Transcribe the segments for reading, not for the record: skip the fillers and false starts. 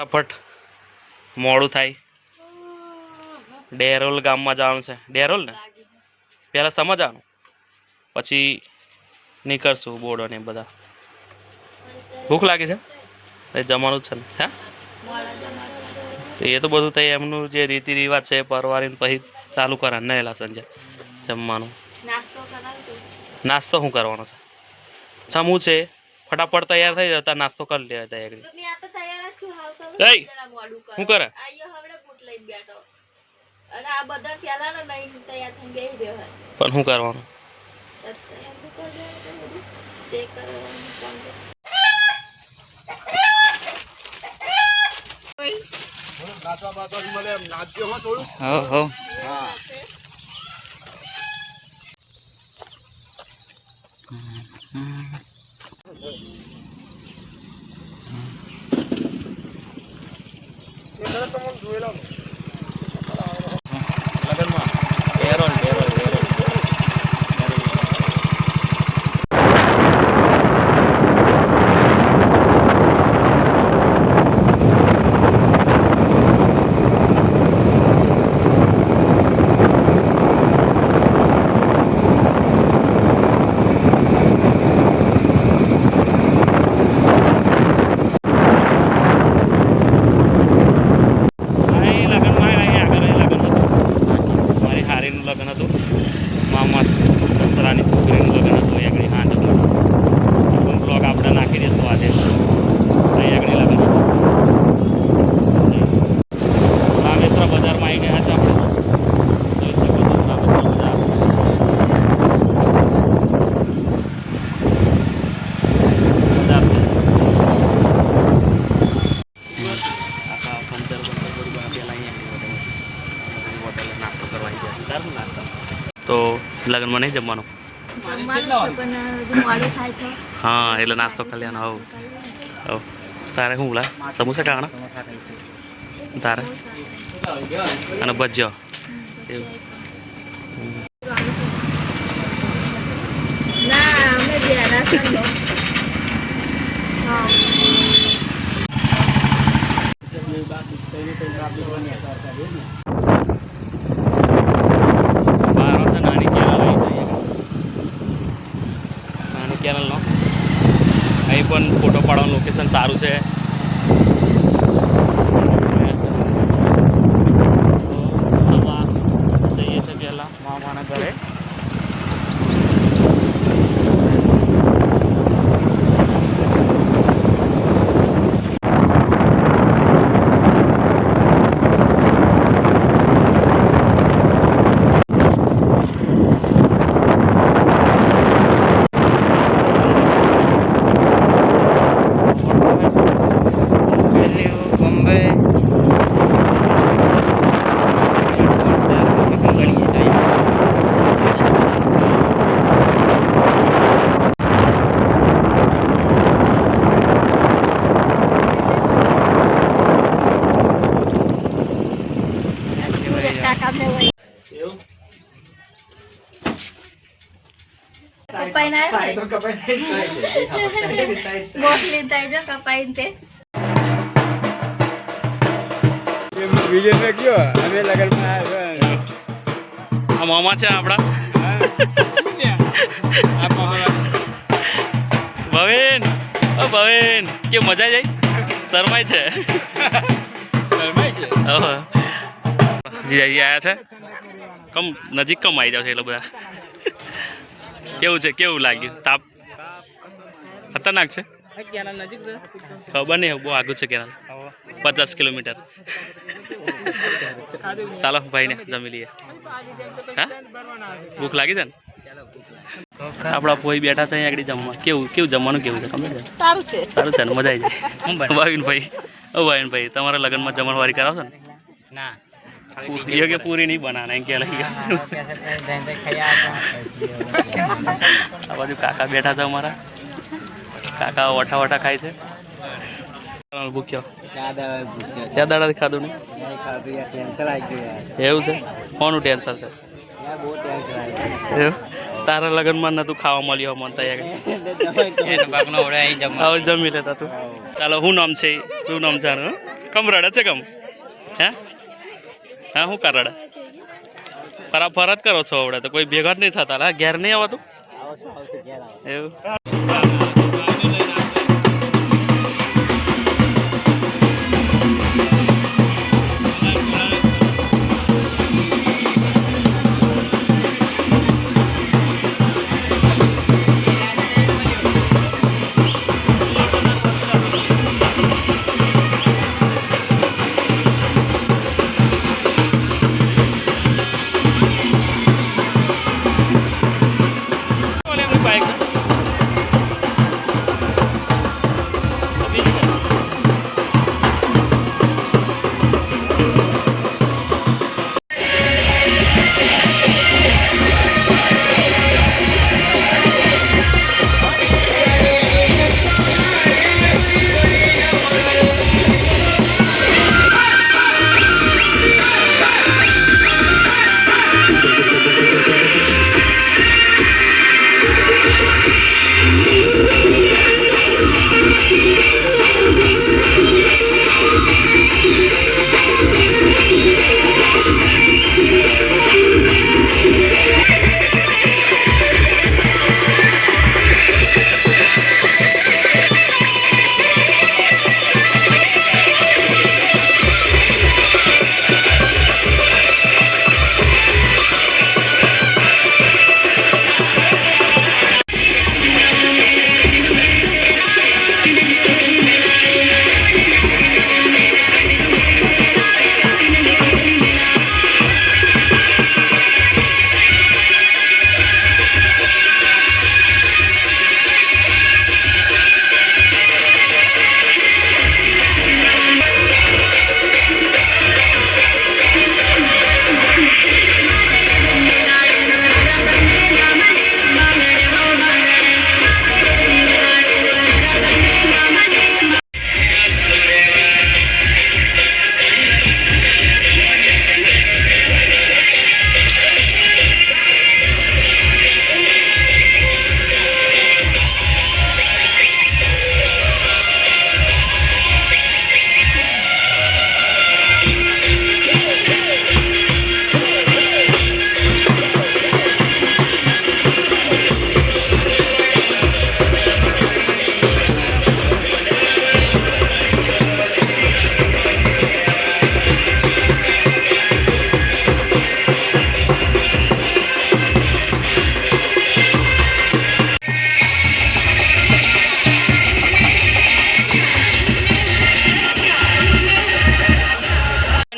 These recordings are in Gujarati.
ફટાફટ મોડું થાય. ડેરોલ ગામમાં જવાનું છે. ડેરોલ ને પહેલાં સમજવાનું, પછી નીકળશું બોર્ડો ને બધા. ભૂખ લાગી છે એ જમવાનું જ છે ને. હા એ તો બધું થઈ એમનું જે રીતિ રિવાજ છે પરવારીને પછી ચાલુ કરે ને એલા સંજય જમવાનું. નાસ્તો શું કરવાનો છે? સમૂહ છે ફટાફટ તૈયાર થઈ જતા નાસ્તો કરી લેવા તૈયારી. શું કરે? પણ શું કરવાનું? તો લગ્નમાં નહીં જમવાનું? હા એટલે નાસ્તો કરી લેવાનો. હવ હવ તારે શું બોલા? સમોસા ખાવાના તારે અને ભજીયો એવું? કેરલનો અહીં પણ ફોટો પાડવાનું લોકેશન સારું છે. જઈએ છીએ પહેલાં મામાના ઘરે. મામા છે આપડા ભવેન. ઓ ભવેન કે મજા જાય? શરમાય છે જીજાજી આયા છે. કમ નજીક કમ આવી જાવ છે એટલે બધા. કેવું છે? કેવું લાગ્યું? તાપ ખતરનાક છે? ખબર નહીં, બહુ આગું છે કેનાલ, 50 કિલોમીટર. ચાલો ભાઈને જમી લઈએ. હા ભૂખ લાગી છે ને? આપણા પોઈ બેઠા છે અહીંયા આગળ જમવા. કેવું કેવું જમવાનું કેવું છે? ખબર છે? સારું છે ને? મજા આવી જાય. ભાવિનભાઈ, ઓ ભાવિનભાઈ તમારા લગ્નમાં જમણવારી કરાવશો ને? ના કે પૂરી નહીં બનાના એમ કે લઈ. આ બાજુ કાકા બેઠા છે અમારા. કાકા વઠા વઠા ખાય છે. ભૂખ્યો ક્યાં દાડાથી ખાધું નહીં? એવું છે? કોનું ટેન્શન છે? તારા લગ્નમાં નતું ખાવા મળ્યું મને તૈયાર જમી લેતા તું. ચાલો શું નામ છે? શું નામ છે? કમ રડે છે કમ હે હા હું કાર રડે પર ફરજ કરો છો આવડે તો કોઈ ભેગા જ નહીં થતા ઘેર નહીં આવતું એવું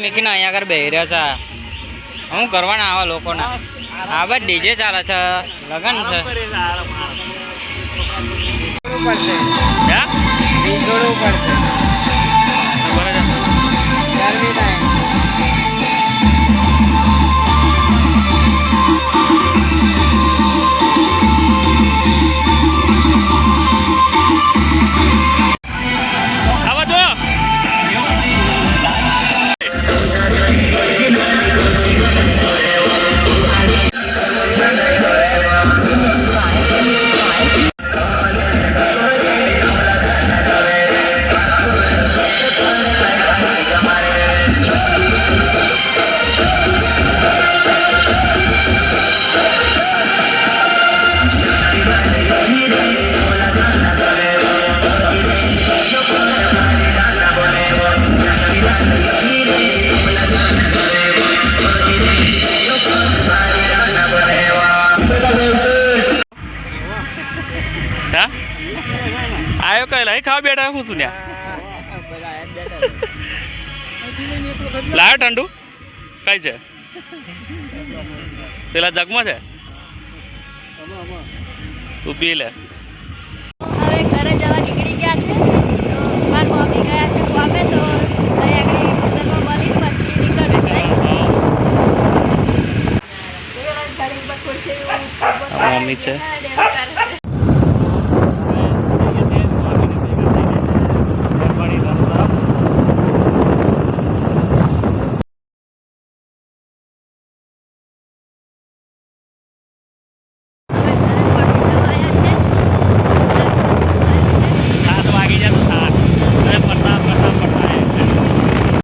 મીકીને અહીંયા આગળ બેહી રહ્યા છે શું કરવાના આવા લોકોને આ બસ ડીજે ચાલે છે લગન છે પડશે જોડવું પડશે ગરમી થાય આયો કઈ લઈ ખાવા બેઠા હું સુન્યા લાયો ઠંડુ કઈ છે પેલા જગમાં છે તું પી લે હવે ઘરે જવા નીકળી ગયા છે તો મારા મમ્મી ગયા છે કોમે તો આગળ મળી પછી નીકળશું નહીં મમ્મી છે